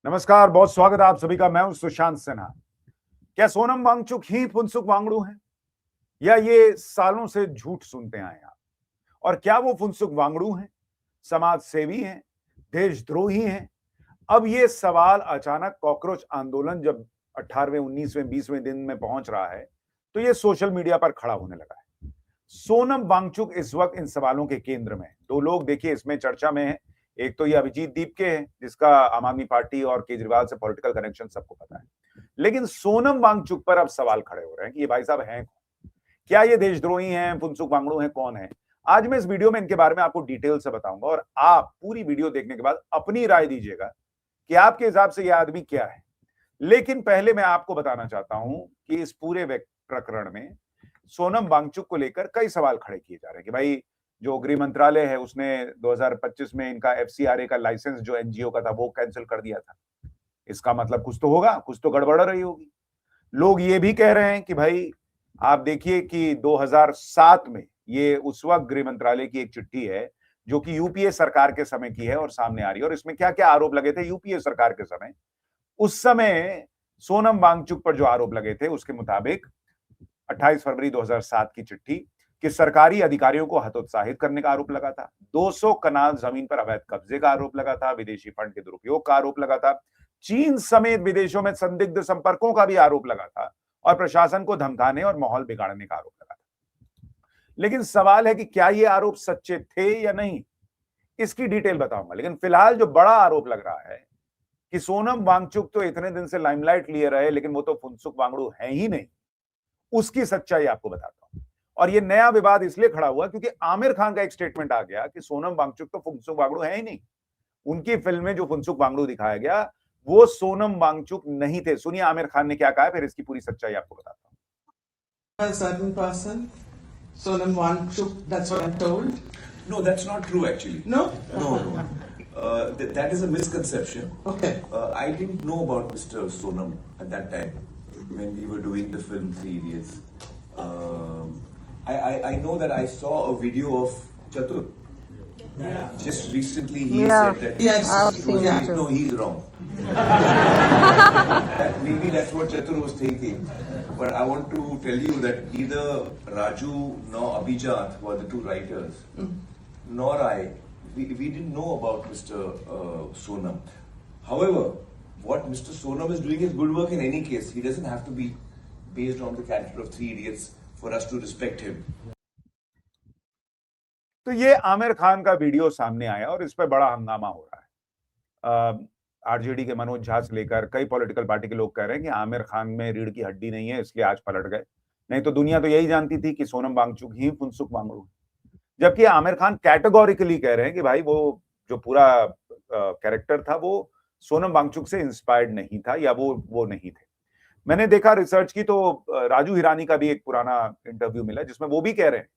नमस्कार, बहुत स्वागत है आप सभी का। मैं हूं सुशांत सिन्हा। क्या सोनम वांगचुक ही फुनसुक वांगडू हैं या ये सालों से झूठ सुनते आए आप? और क्या वो फुनसुक वांगडू हैं, समाज सेवी हैं, देशद्रोही हैं? अब ये सवाल अचानक कॉकरोच आंदोलन जब 18वें 19वें 20वें दिन में पहुंच रहा है तो ये सोशल मीडिया पर खड़ा होने लगा है। सोनम वांगचुक इस वक्त इन सवालों के केंद्र में है। दो लोग देखिए इसमें चर्चा में है। एक तो ये अभिजीत दीपके है जिसका आम आदमी पार्टी और केजरीवाल से पॉलिटिकल कनेक्शन सबको पता है। लेकिन सोनम वांगचुक पर अब सवाल खड़े हो रहे हैं कि ये भाई साहब हैं कौन? क्या ये देशद्रोही हैं, फुनसुक वांगडू हैं, कौन है? आज मैं इस वीडियो में इनके बारे में आपको डिटेल से बताऊंगा और आप पूरी वीडियो देखने के बाद अपनी राय दीजिएगा कि आपके हिसाब से यह आदमी क्या है। लेकिन पहले मैं आपको बताना चाहता हूं कि इस पूरे प्रकरण में सोनम वांगचुक को लेकर कई सवाल खड़े किए जा रहे हैं कि भाई जो गृह मंत्रालय है उसने 2025 में इनका एफसीआरए का लाइसेंस जो एनजीओ का था वो कैंसिल कर दिया था। इसका मतलब कुछ तो होगा, कुछ तो गड़बड़ रही होगी। लोग ये भी कह रहे हैं कि भाई आप देखिए कि 2007 में ये उस वक्त गृह मंत्रालय की एक चिट्ठी है जो कि यूपीए सरकार के समय की है और सामने आ रही है। और इसमें क्या क्या आरोप लगे थे यूपीए सरकार के समय, उस समय सोनम वांगचुक पर जो आरोप लगे थे उसके मुताबिक 28 फरवरी 2007 की चिट्ठी कि सरकारी अधिकारियों को हतोत्साहित करने का आरोप लगा था, 200 कनाल जमीन पर अवैध कब्जे का आरोप लगा था, विदेशी फंड के दुरुपयोग का आरोप लगा था, चीन समेत विदेशों में संदिग्ध संपर्कों का भी आरोप लगा था और प्रशासन को धमकाने और माहौल बिगाड़ने का आरोप लगा था। लेकिन सवाल है कि क्या ये आरोप सच्चे थे या नहीं, इसकी डिटेल बताऊंगा। लेकिन फिलहाल जो बड़ा आरोप लग रहा है कि सोनम वांगचुक तो इतने दिन से लाइमलाइट लिए रहे लेकिन वो तो फुनसुक वांगडू है ही नहीं, उसकी सच्चाई आपको बताता हूं। और ये नया विवाद इसलिए खड़ा हुआ क्योंकि आमिर खान का एक स्टेटमेंट आ गया कि सोनम वांगचुक तो फुनसुक वांगडू है ही नहीं। उनकी फिल्म में जो फुनसुक वांगडू दिखाया गया वो सोनम वांगचुक नहीं थे। सुनिए आमिर खान ने क्या कहा, फिर इसकी पूरी सच्चाई आपको बताता हूं। A certain person, Sonam Wangchuk, that's what I'm told. No, that's not true actually. No? No. That is a misconception. Okay. I didn't know about Mr. Sonam at that time when we were doing the film Three Idiots. I know that I saw a video of Chatur. Yeah. Just recently he said that Yes. he's wrong. Maybe that's what Chatur was thinking. But I want to tell you that neither Raju nor Abhijat, who are the two writers, nor I, we didn't know about Mr. Sonam. However, what Mr. Sonam is doing is good work in any case. He doesn't have to be based on the character of Three Idiots for us to respect him. तो ये आमिर खान का video सामने आया और इस पर बड़ा हंगामा हो रहा है। आरजेडी के मनोज झा से लेकर कई पॉलिटिकल पार्टी के लोग कह रहे हैं कि आमिर खान में रीढ़ की हड्डी नहीं है इसलिए आज पलट गए, नहीं तो दुनिया तो यही जानती थी कि सोनम वांगचुक ही फुनसुक वांगडू है। जबकि आमिर खान कैटेगोरिकली कह रहे हैं कि भाई वो जो पूरा कैरेक्टर था वो सोनम वांगचुक से इंस्पायर्ड नहीं था या वो नहीं थे। मैंने देखा, रिसर्च की, तो राजू हिरानी का भी एक पुराना इंटरव्यू मिला जिसमें वो भी कह रहे हैं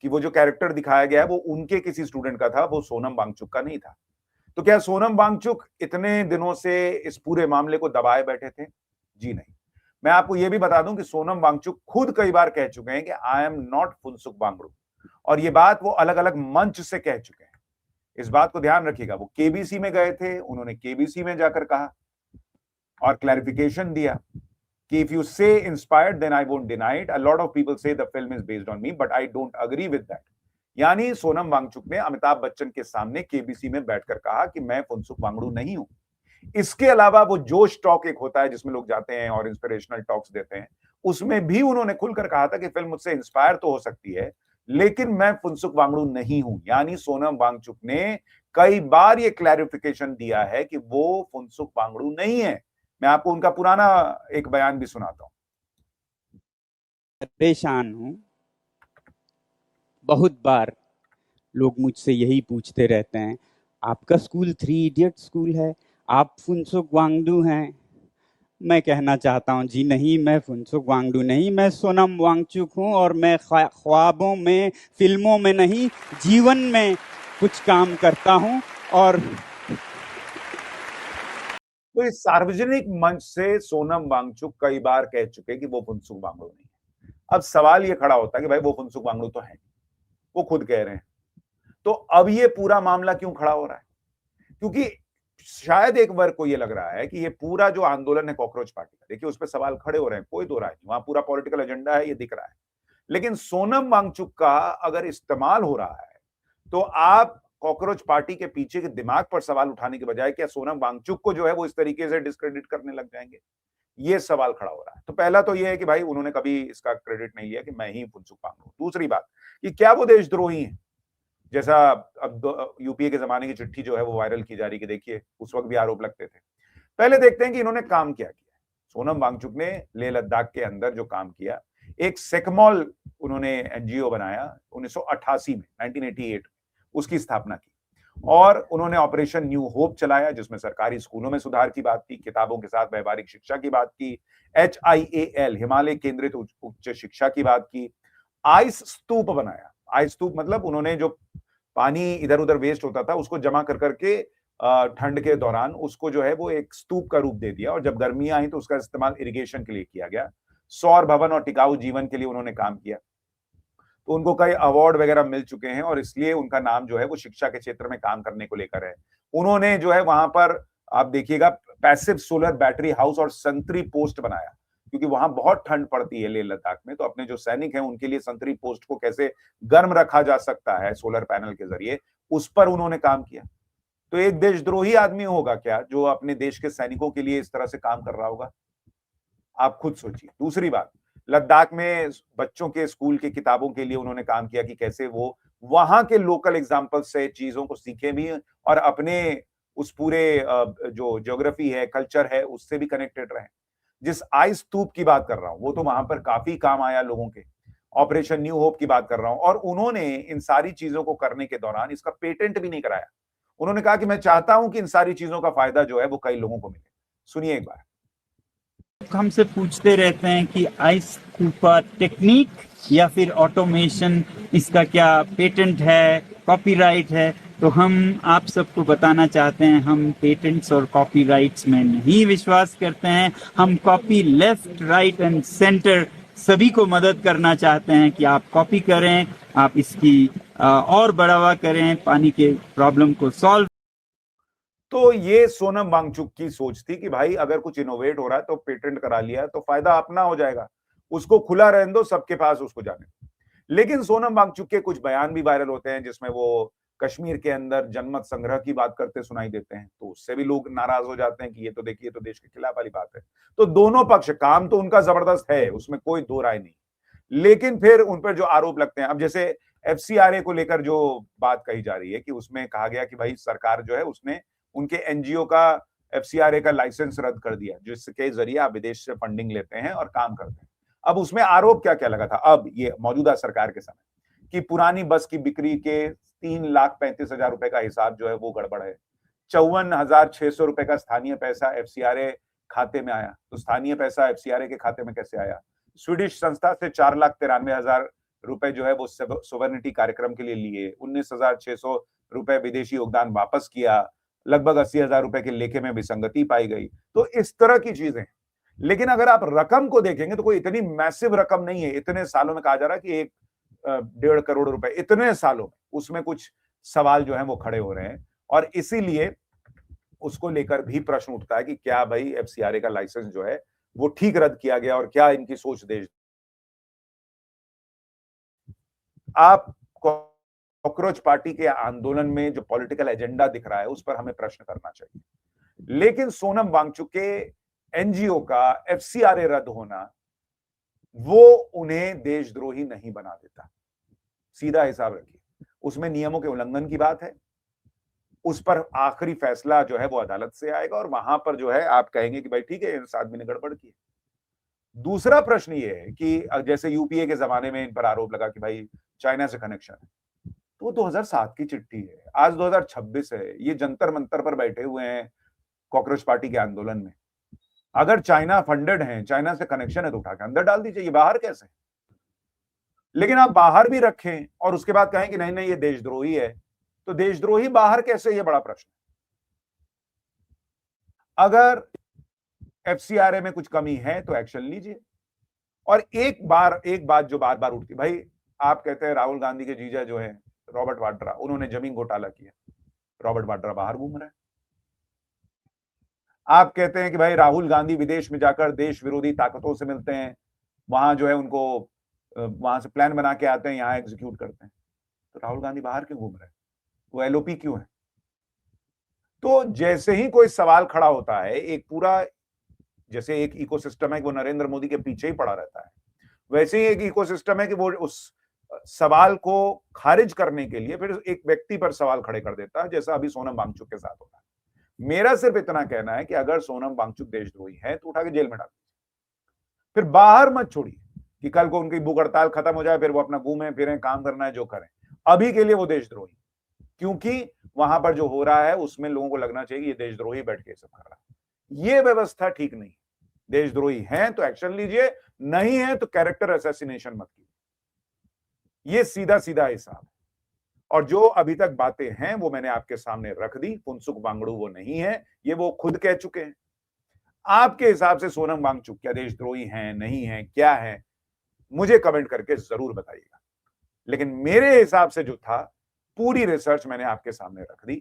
कि वो जो कैरेक्टर दिखाया गया है वो उनके किसी स्टूडेंट का था, वो सोनम वांगचुक का नहीं था। तो क्या सोनम वांगचुक इतने दिनों से इस पूरे मामले को दबाए बैठे थे? जी नहीं। मैं आपको यह भी बता दूं कि सोनम वांगचुक खुद कई बार कह चुके हैं कि I am not Phunsukh Wangdu, और ये बात वो अलग अलग मंच से कह चुके हैं। इस बात को ध्यान रखिएगा। वो केबीसी में गए थे, उन्होंने केबीसी में जाकर कहा और क्लैरिफिकेशन दिया कि if you say inspired then I won't deny it. A lot of people say the film is based on me but I don't agree with that. यानी सोनम वांगचुक ने अमिताभ बच्चन के सामने केबीसी में बैठकर कहा कि मैं फुनसुक वांगडू नहीं हूं। इसके अलावा वो जोश टॉक एक होता है जिसमें लोग जाते हैं और इंस्पिरेशनल टॉक्स देते हैं, उसमें भी उन्होंने खुलकर कहा था कि फिल्म मुझसे इंस्पायर तो हो सकती है लेकिन मैं फुनसुक वांगडू नहीं हूं। यानी सोनम वांगचुक ने कई बार ये क्लैरिफिकेशन दिया है कि वो फुनसुक वांगडू नहीं है। मैं आपको उनका पुराना एक बयान भी सुनाता हूं। परेशान हूं, बहुत बार लोग मुझसे यही पूछते रहते हैं, आपका स्कूल थ्री इडियट स्कूल है, आप फुनसुक वांगडू हैं। मैं कहना चाहता हूं जी नहीं, मैं फुनसुक वांगडू नहीं, मैं सोनम वांगचुक हूं और मैं ख्वाबों में, फिल्मों में नहीं, जीवन में कुछ काम करता हूं। और तो इस सार्वजनिक मंच से सोनम वांगचुक कई बार कह चुके कि वो फुनसुक वांगडू नहीं है। अब सवाल ये खड़ा होता है कि भाई वो फुनसुक वांगडू तो है, वो खुद कह रहे हैं, तो अब ये पूरा मामला क्यों खड़ा हो रहा है? क्योंकि शायद एक वर्ग को ये लग रहा है कि ये पूरा जो आंदोलन है कॉकरोच पार्टी का, देखिए उस पर सवाल खड़े हो रहे हैं, कोई दो राय नहीं, वहां पूरा पॉलिटिकल एजेंडा है, ये दिख रहा है। लेकिन सोनम वांगचुक का अगर इस्तेमाल हो रहा है तो आप कॉकरोच पार्टी के पीछे के दिमाग पर सवाल उठाने के बजाय क्या सोनम वांगचुक को जो है वो इस तरीके से डिस्क्रेडिट करने लग जाएंगे? ये सवाल खड़ा हो रहा है। तो पहला तो ये है कि भाई उन्होंने कभी इसका क्रेडिट नहीं लिया कि मैं ही फुनसुक वांगडू हूं। दूसरी बात कि क्या वो देशद्रोही हैं? जैसा अब यूपीए के जमाने की चिट्ठी जो है वो वायरल की जा रही, कि देखिए उस वक्त भी आरोप लगते थे। पहले देखते हैं कि इन्होंने काम क्या किया। सोनम वांगचुक ने लेह लद्दाख के अंदर जो काम किया, एक सेकमॉल उन्होंने एनजीओ बनाया 1988 में, 1988 उसकी स्थापना की, और उन्होंने ऑपरेशन न्यू होप चलाया जिसमें सरकारी स्कूलों में सुधार की बात की, किताबों के साथ व्यवहारिक शिक्षा की बात की, HIAL हिमालय केंद्रित उच्च शिक्षा की बात की, आइस स्तूप बनाया। आइस स्तूप मतलब उन्होंने जो पानी इधर उधर वेस्ट होता था उसको जमा कर करके ठंड के दौरान उसको जो है वो एक स्तूप का रूप दे दिया, और जब गर्मियां आई तो उसका इस्तेमाल इरिगेशन के लिए किया गया। सौर भवन और टिकाऊ जीवन के लिए उन्होंने काम किया, तो उनको कई अवार्ड वगैरह मिल चुके हैं, और इसलिए उनका नाम जो है वो शिक्षा के क्षेत्र में काम करने को लेकर है। उन्होंने जो है वहां पर आप देखिएगा पैसिव सोलर बैटरी हाउस और संतरी पोस्ट बनाया, क्योंकि वहां बहुत ठंड पड़ती है लेह लद्दाख में, तो अपने जो सैनिक हैं उनके लिए संतरी पोस्ट को कैसे गर्म रखा जा सकता है सोलर पैनल के जरिए, उस पर उन्होंने काम किया। तो एक देशद्रोही आदमी होगा क्या जो अपने देश के सैनिकों के लिए इस तरह से काम कर रहा होगा? आप खुद सोचिए। दूसरी बात, लद्दाख में बच्चों के स्कूल की किताबों के लिए उन्होंने काम किया कि कैसे वो वहां के लोकल एग्जाम्पल से चीजों को सीखे भी और अपने उस पूरे जो ज्योग्राफी है, कल्चर है, उससे भी कनेक्टेड रहे। जिस आइस स्तूप की बात कर रहा हूं वो तो वहां पर काफी काम आया लोगों के। ऑपरेशन न्यू होप की बात कर रहा हूं, और उन्होंने इन सारी चीजों को करने के दौरान इसका पेटेंट भी नहीं कराया। उन्होंने कहा कि मैं चाहता हूं कि इन सारी चीजों का फायदा जो है वो कई लोगों को मिले। सुनिए एक बार। हमसे पूछते रहते हैं कि आइस कूपा टेक्निक या फिर ऑटोमेशन, इसका क्या पेटेंट है, कॉपीराइट है? तो हम आप सबको बताना चाहते हैं, हम पेटेंट्स और कॉपीराइट्स में नहीं विश्वास करते हैं। हम copy left, right and centre सभी को मदद करना चाहते हैं कि आप कॉपी करें, आप इसकी और बढ़ावा करें, पानी के प्रॉब्लम को सॉल्व। तो ये सोनम वांगचुक की सोच थी कि भाई अगर कुछ इनोवेट हो रहा है तो पेटेंट करा लिया तो फायदा अपना हो जाएगा, उसको खुला रहने दो, सबके पास उसको जाने दो। लेकिन सोनम वांगचुक के कुछ बयान भी वायरल होते हैं जिसमें वो कश्मीर के अंदर जनमत संग्रह की बात करते सुनाई देते हैं, तो उससे भी लोग नाराज हो जाते हैं कि ये तो देखिए तो देश के खिलाफ वाली बात है। तो दोनों पक्ष, काम तो उनका जबरदस्त है, उसमें कोई दो राय नहीं, लेकिन फिर उन पर जो आरोप लगते हैं, अब जैसे FCRA को लेकर जो बात कही जा रही है कि उसमें कहा गया कि भाई सरकार जो है उसने उनके एनजीओ का, FCRA का लाइसेंस रद्द कर दिया, जिसके जरिए आप विदेश से फंडिंग लेते हैं और काम करते हैं। अब उसमें आरोप क्या क्या लगा था, अब ये मौजूदा सरकार के समय, कि पुरानी बस की बिक्री के 3,35,000 रुपए का हिसाब जो है वो गड़बड़ है। 54,600 रुपए का स्थानीय पैसा FCRA खाते में आया, तो स्थानीय पैसा FCRA के खाते में कैसे आया? स्वीडिश संस्था से 4,93,000 रुपए जो है वो सोवर्निटी कार्यक्रम के लिए लिए, 19,600 रुपए विदेशी योगदान वापस किया, लगभग 80,000 रुपए के लेखे में विसंगति पाई गई। तो इस तरह की चीजें। लेकिन अगर आप रकम को देखेंगे तो कोई इतनी मैसिव रकम नहीं है। इतने सालों में कहा जा रहा है कि 1.5 करोड़ रुपए, इतने सालों में, उसमें कुछ सवाल जो है वो खड़े हो रहे हैं, और इसीलिए उसको लेकर भी प्रश्न उठता है कि क्या भाई FCRA का लाइसेंस जो है वो ठीक रद्द किया गया, और क्या इनकी सोच देश। आप कॉकरोच पार्टी के आंदोलन में जो पॉलिटिकल एजेंडा दिख रहा है उस पर हमें प्रश्न करना चाहिए, लेकिन सोनम वांगचुक के एनजीओ का FCRA रद्द होना वो उन्हें देशद्रोही नहीं बना देता। सीधा हिसाब रखिए, उसमें नियमों के उल्लंघन की बात है, उस पर आखिरी फैसला जो है वो अदालत से आएगा, और वहां पर जो है आप कहेंगे कि भाई ठीक है इस आदमी ने गड़बड़ की। दूसरा प्रश्न ये है कि जैसे यूपीए के जमाने में इन पर आरोप लगा कि भाई चाइना से कनेक्शन है, तो वो 2007 की चिट्ठी है, आज 2026 है, ये जंतर मंतर पर बैठे हुए हैं कॉकरोच पार्टी के आंदोलन में। अगर चाइना फंडेड है, चाइना से कनेक्शन है, तो उठा के अंदर डाल दीजिए, ये बाहर कैसे? लेकिन आप बाहर भी रखें और उसके बाद कहें कि नहीं नहीं ये देशद्रोही है, तो देशद्रोही बाहर कैसे, ये बड़ा प्रश्न। अगर FCRA में कुछ कमी है तो एक्शन लीजिए। और एक बात जो बार बार उठती, भाई आप कहते हैं राहुल गांधी के जीजा जो है रॉबर्ट वाड्रा, उन्होंने जमीन घोटाला किया, रॉबर्ट वाड्रा बाहर घूम रहा है। आप कहते हैं कि भाई राहुल गांधी विदेश में जाकर देश विरोधी ताकतों से मिलते हैं, वहां जो है उनको वहां से प्लान बना के आते हैं, यहां एग्जीक्यूट करते हैं। तो राहुल गांधी बाहर क्यों घूम रहे हैं? वो एलओपी क्यों है? तो जैसे ही कोई सवाल खड़ा होता है, एक पूरा जैसे एक इकोसिस्टम है कि वो नरेंद्र मोदी के पीछे ही पड़ा रहता है, वैसे ही एक इकोसिस्टम है कि वो उस सवाल को खारिज करने के लिए फिर एक व्यक्ति पर सवाल खड़े कर देता है, जैसा अभी सोनम वांगचुक के साथ होता है। मेरा सिर्फ इतना कहना है कि अगर सोनम वांगचुक देशद्रोही है तो उठा के जेल में डाल दीजिए, फिर बाहर मत छोड़िए कि कल को उनकी भूख हड़ताल खत्म हो जाए, फिर वो अपना घूमें फिरें, काम करना है जो करें। अभी के लिए वो देशद्रोही, क्योंकि वहां पर जो हो रहा है उसमें लोगों को लगना चाहिए कि ये देशद्रोही बैठ के सब कर रहा है। ये व्यवस्था ठीक नहीं। देशद्रोही हैं तो एक्शन लीजिए, नहीं है तो कैरेक्टर असैसिनेशन मत कीजिए। ये सीधा सीधा हिसाब। और जो अभी तक बातें हैं वो मैंने आपके सामने रख दी। फुनसुक वांगडू वो नहीं है, ये वो खुद कह चुके हैं। आपके हिसाब से सोनम वांगचुक क्या देशद्रोही हैं, नहीं है, क्या है, मुझे कमेंट करके जरूर बताइएगा। लेकिन मेरे हिसाब से जो था, पूरी रिसर्च मैंने आपके सामने रख दी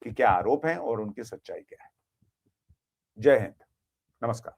कि क्या आरोप हैं और उनकी सच्चाई क्या है। जय हिंद, नमस्कार।